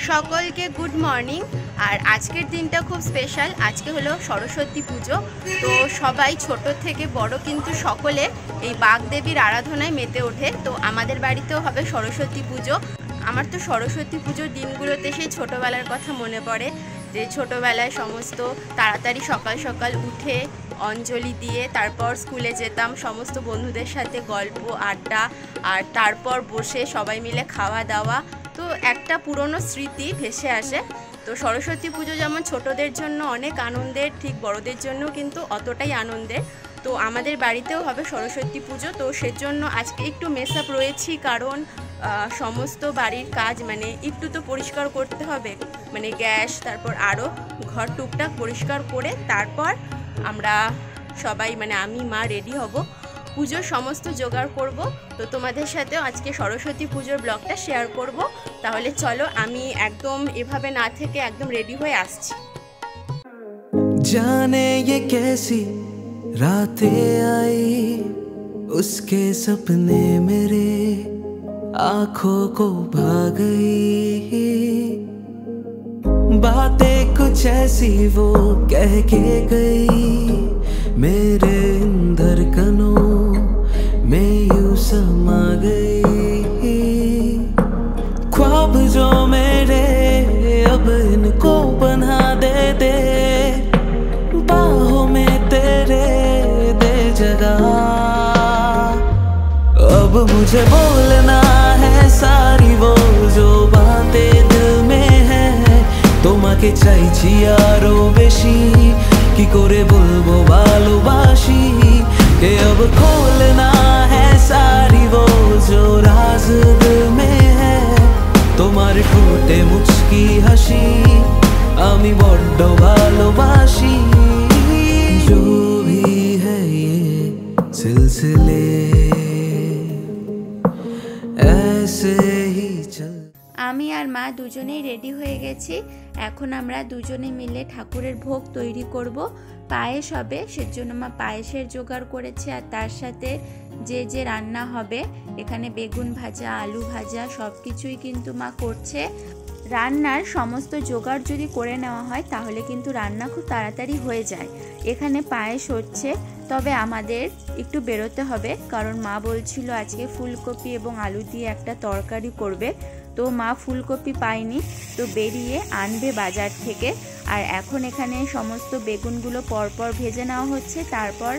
সকলকে good morning. আর আজকের দিনটা খুব স্পেশাল। আজকে হলো সরস্বতী পুজো। তো সবাই ছোট থেকে বড় কিন্তু সকলে এই বাগদেবীর আরাধনায় মেতে ওঠে। তো আমাদের বাড়িতেও হবে সরস্বতী পুজো। আমার তো সরস্বতী পুজোর দিনগুলোতে সেই ছোটোবেলার কথা মনে পড়ে, যে ছোটোবেলায় সমস্ত তাড়াতাড়ি সকাল সকাল উঠে অঞ্জলি দিয়ে তারপর স্কুলে যেতাম, সমস্ত বন্ধুদের সাথে গল্প আড্ডা, আর তারপর বসে সবাই মিলে খাওয়া দাওয়া। তো একটা পুরনো স্মৃতি ভেসে আসে। তো সরস্বতী পুজো যেমন ছোটদের জন্য অনেক আনন্দের, ঠিক বড়দের জন্য কিন্তু অতটাই আনন্দের। তো আমাদের বাড়িতেও হবে সরস্বতী পুজো। তো সেজন্য আজকে একটু মেসআপ রয়েছি, কারণ সমস্ত বাড়ির কাজ মানে একটু তো পরিষ্কার করতে হবে, মানে গ্যাস, তারপর আরও ঘর টুকটাক পরিষ্কার করে তারপর আমরা সবাই মানে আমি মা রেডি হব, পুজোর সমস্ত জোগাড় করব। তো তোমাদের সাথেও আজকে সরস্বতী পুজোর ব্লগটা শেয়ার করব। তাহলে চলো, আমি একদম এভাবে না থেকে একদম রেডি হয়ে আসছি। जाने ये कैसी रातें आई, उसके सपने मेरे आंखों को भा गई, बातें कुछ ऐसी वो कह के गई, मेरे धड़कनों में यूं समा गई। ख्वाब जो मेरे अब इनको बना दे दे, बाहों में तेरे दे जगह। अब मुझे बोलना है सारी वो जो बातें दिल में है, তোমাকে চাইছি আরো বেশি, কি করে বলবো ভালোবাসি, কে अब खोलना है सारी वो जो राज दिल में है, তোমার ঠোঁটে মুচকি হাসি আমি বড্ড ভালোবাসি। जो भी है ये सिलसिले ऐसे ही चल। আমি আর মা দুজনেই রেডি হয়ে গেছি। এখন আমরা দুজনে মিলে ঠাকুরের ভোগ তৈরি করব। পায়েস হবে, সেজন্য মা পায়েসের জোগাড় করেছে। আর তার সাথে যে যে রান্না হবে, এখানে বেগুন ভাজা, আলু ভাজা সব কিছুই কিন্তু মা করছে। রান্নার সমস্ত জোগাড় যদি করে নেওয়া হয় তাহলে কিন্তু রান্না খুব তাড়াতাড়ি হয়ে যায়। এখানে পায়েস হচ্ছে, তবে আমাদের একটু বেরোতে হবে, কারণ মা বলছিল আজকে ফুলকপি এবং আলু দিয়ে একটা তরকারি করবে। তো মা ফুলকপি পায়নি, তো বেরিয়ে আনবে বাজার থেকে। আর এখন এখানে সমস্ত বেগুনগুলো পরপর ভেজে নেওয়া হচ্ছে, তারপর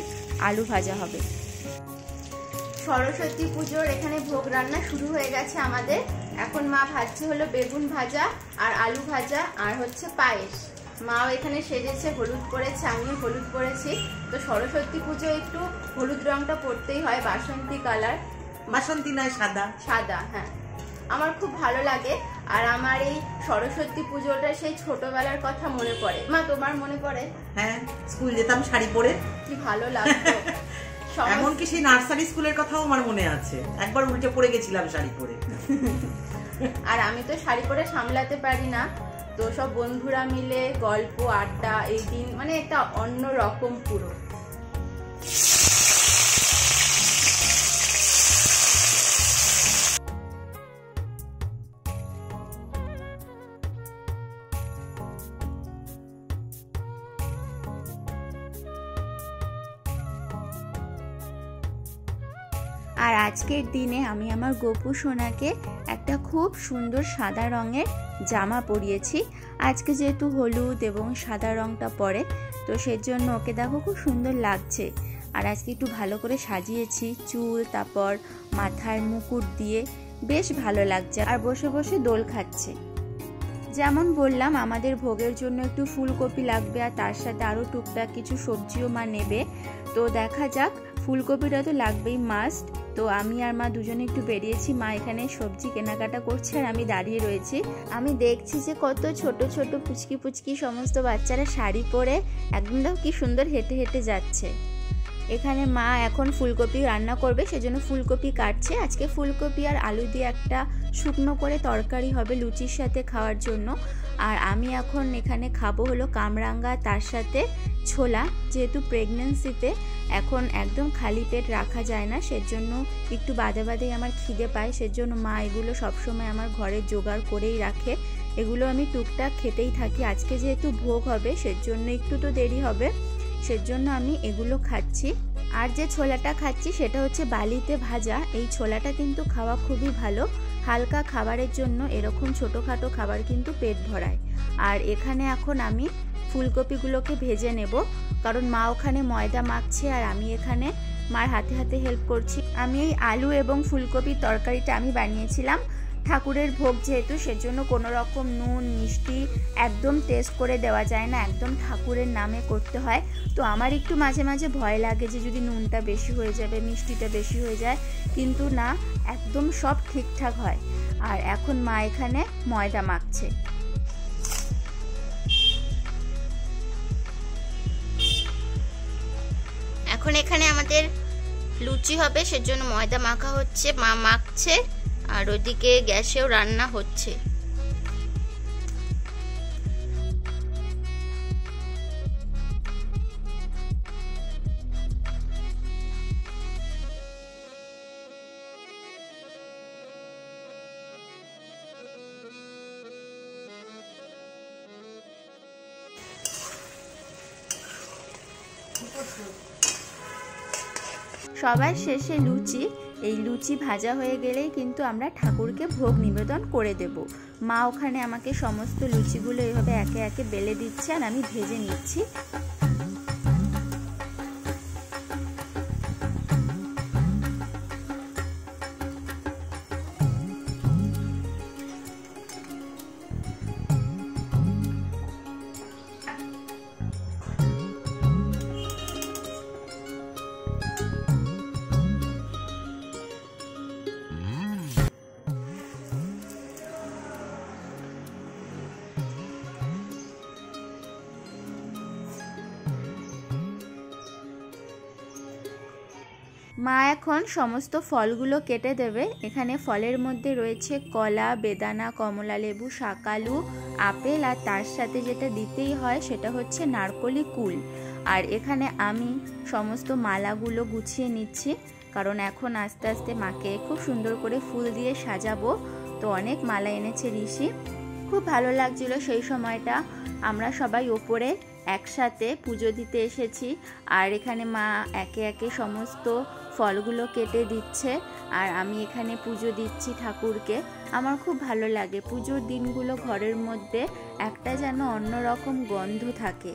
আলু ভাজা হবে। সরস্বতী পুজোর এখানে ভোগ রান্না শুরু হয়ে গেছে আমাদের। এখন মা ভাজছে হলো বেগুন ভাজা আর আলু ভাজা আর হচ্ছে পায়েস। মাও এখানে সেজেছে, হলুদ পরেছে, আমিও হলুদ পরেছি। তো সরস্বতী পুজো একটু হলুদ রংটা পরতেই হয়, বাসন্তী কালার। বাসন্তী নয়, সাদা। সাদা, হ্যাঁ, আমার খুব ভালো লাগে। আর আমার এই সরস্বতী পুজোটা সেই ছোটবেলার কথা মনে পড়ে। মা, তোমার মনে পড়ে? হ্যাঁ, স্কুল যেতাম শাড়ি পরে, কি ভালো লাগতো। এমনকি সেই নার্সারি স্কুলের কথাও আমার মনে আছে, একবার উল্টে পড়ে গেছিলাম শাড়ি পরে। আর আমি তো শাড়ি পরে সামলাতে পারি না। তো সব বন্ধুরা মিলে গল্প আড্ডা, এই দিন মানে একটা অন্য রকম পুরো। আর আজকের দিনে আমি আমার গপু সোনাকে একটা খুব সুন্দর সাদা রঙের জামা পরিয়েছি। আজকে যেহেতু হলুদ এবং সাদা রঙটা পরে, তো সেজন্য ওকে দেখো খুব সুন্দর লাগছে। আর আজকে একটু ভালো করে সাজিয়েছি, চুল, তারপর মাথার মুকুট দিয়ে বেশ ভালো লাগছে। আর বসে বসে দোল খাচ্ছে। যেমন বললাম, আমাদের ভোগের জন্য একটু ফুলকপি লাগবে, আর তার সাথে আরও টুকটাক কিছু সবজিও মা নেবে। তো দেখা যাক, ফুলকপিটা তো লাগবেই মাস্ট। তো আমি আর মা দুজনে একটু বেরিয়েছি। মা এখানে সবজি কেনাকাটা করছে আর আমি দাঁড়িয়ে রয়েছি। আমি দেখছি যে কত ছোট ছোট পুচকি পুচকি সমস্ত বাচ্চারা শাড়ি পরে একদম কি সুন্দর হেঁটে হেঁটে যাচ্ছে। এখানে মা এখন ফুলকপি রান্না করবে, সেজন্য ফুলকপি কাটছে। আজকে ফুলকপি আর আলু দিয়ে একটা শুকনো করে তরকারি হবে লুচির সাথে খাওয়ার জন্য। আর আমি এখন এখানে খাবো হলো কামরাঙ্গা, তার সাথে ছোলা। যেহেতু প্রেগনেন্সিতে এখন একদম খালি পেট রাখা যায় না, সেজন্য একটু বাদে বাদেই আমার খিদে পায়, সেজন্য মা এগুলো সবসময় আমার ঘরে জোগাড় করেই রাখে। এগুলো আমি টুকটাক খেতেই থাকি। আজকে যেহেতু ভোগ হবে সেজন্য একটু তো দেরি হবে, সেজন্য আমি এগুলো খাচ্ছি। আর যে ছোলাটা খাচ্ছি সেটা হচ্ছে বালিতে ভাজা। এই ছোলাটা কিন্তু খাওয়া খুবই ভালো, হালকা খাবারের জন্য এরকম ছোটোখাটো খাবার কিন্তু পেট ভরায়। আর এখানে এখন আমি ফুলকপিগুলোকে ভেজে নেব, কারণ মা ওখানে ময়দা মাখছে আর আমি এখানে মার হাতে হাতে হেল্প করছি। আমি এই আলু এবং ফুলকপির তরকারিটা আমি বানিয়েছিলাম ঠাকুরের ভোগ যেহেতু, সেজন্য কোনো রকম নুন মিষ্টি একদম টেস্ট করে দেওয়া যায় না, একদম ঠাকুরের নামে করতে হয়। তো আমার একটু মাঝে মাঝে ভয় লাগে যে যদি নুনটা বেশি হয়ে যাবে, মিষ্টিটা বেশি হয়ে যায়, কিন্তু না, একদম সব ঠিকঠাক হয়। আর এখন মা এখানে ময়দা মাখছে। এখন এখানে আমাদের লুচি হবে, সেজন্য ময়দা মাখা হচ্ছে, মা মাখছে, আর ওদিকে গ্যাসেও রান্না হচ্ছে। সবার শেষে লুচি। এই লুচি ভাজা হয়ে গেলেই কিন্তু আমরা ঠাকুরকে ভোগ নিবেদন করে দেব। মা ওখানে আমাকে সমস্ত লুচিগুলো এইভাবে একে একে বেলে দিচ্ছে আর আমি ভেজে নিচ্ছি। মা এখন সমস্ত ফলগুলো কেটে দেবে। এখানে ফলের মধ্যে রয়েছে কলা, বেদানা, কমলা লেবু, শাকালু, আপেল, আর তার সাথে যেটা দিতেই হয় সেটা হচ্ছে নারকলি কুল। আর এখানে আমি সমস্ত মালাগুলো গুছিয়ে নিচ্ছি, কারণ এখন আস্তে আস্তে মাকে খুব সুন্দর করে ফুল দিয়ে সাজাবো। তো অনেক মালা এনেছে ঋষি, খুব ভালো লাগছিল সেই সময়টা। আমরা সবাই ওপরে একসাথে পুজো দিতে এসেছি, আর এখানে মা একে একে সমস্ত ফলগুলো কেটে দিচ্ছে আর আমি এখানে পুজো দিচ্ছি ঠাকুরকে। আমার খুব ভালো লাগে পুজোর দিনগুলো, ঘরের মধ্যে একটা যেন অন্যরকম গন্ধ থাকে।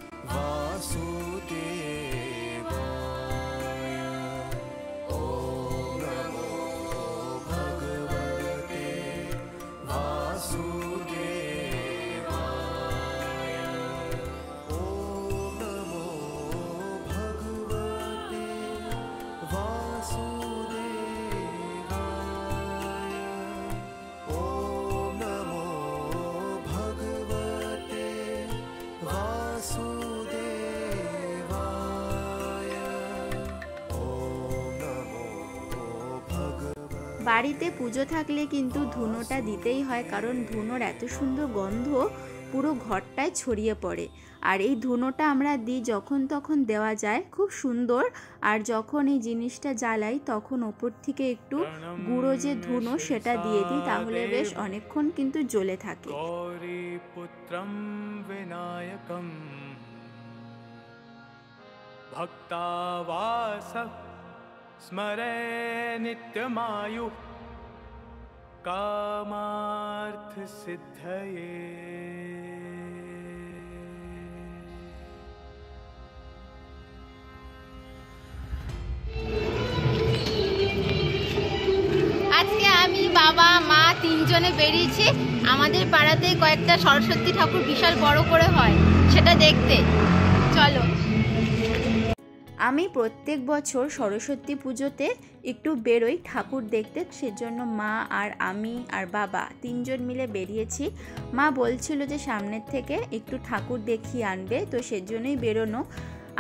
বাড়িতে পুজো থাকলে কিন্তু ধুনোটা দিতেই হয়, কারণ ধুনোর এত সুন্দর গন্ধ পুরো ঘরটায় ছড়িয়ে পড়ে। আর এই ধুনোটা আমরা দিই যখন তখন দেওয়া যায়, খুব সুন্দর। আর যখন এই জিনিসটা জ্বালাই তখন ওপর থেকে একটু গুঁড়ো যে ধুনো সেটা দিয়ে দিই, তাহলে বেশ অনেকক্ষণ কিন্তু জ্বলে থাকে। পুত্রম বিনায়কম ভক্তাবাস স্মরে নিত্যমায়ু কামার্থ সিদ্ধয়ে। আজকে আমি, বাবা, মা তিনজনে বেরিয়েছি আমাদের পাড়াতে কয়েকটা সরস্বতী ঠাকুর বিশাল বড় করে হয় সেটা দেখতে। চলো। আমি প্রত্যেক বছর সরস্বতী পুজোতে একটু বেরোই ঠাকুর দেখতে, সেজন্য মা আর আমি আর বাবা তিনজন মিলে বেরিয়েছি। মা বলছিল যে সামনের থেকে একটু ঠাকুর দেখিয়ে আনবে, তো সেজন্যই বেরোনো।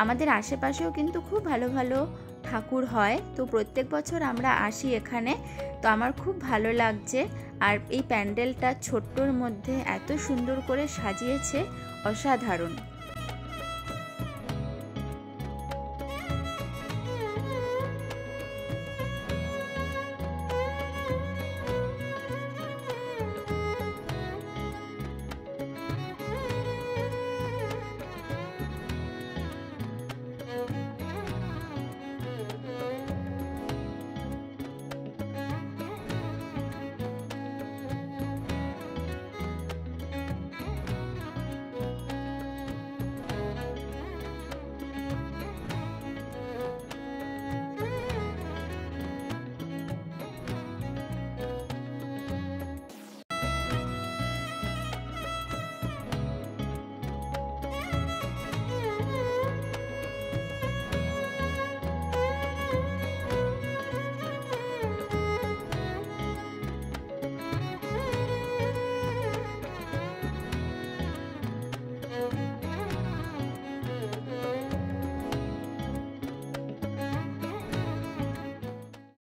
আমাদের আশেপাশেও কিন্তু খুব ভালো ভালো ঠাকুর হয়, তো প্রত্যেক বছর আমরা আসি এখানে। তো আমার খুব ভালো লাগছে। আর এই প্যান্ডেলটা ছোট্টর মধ্যে এত সুন্দর করে সাজিয়েছে, অসাধারণ।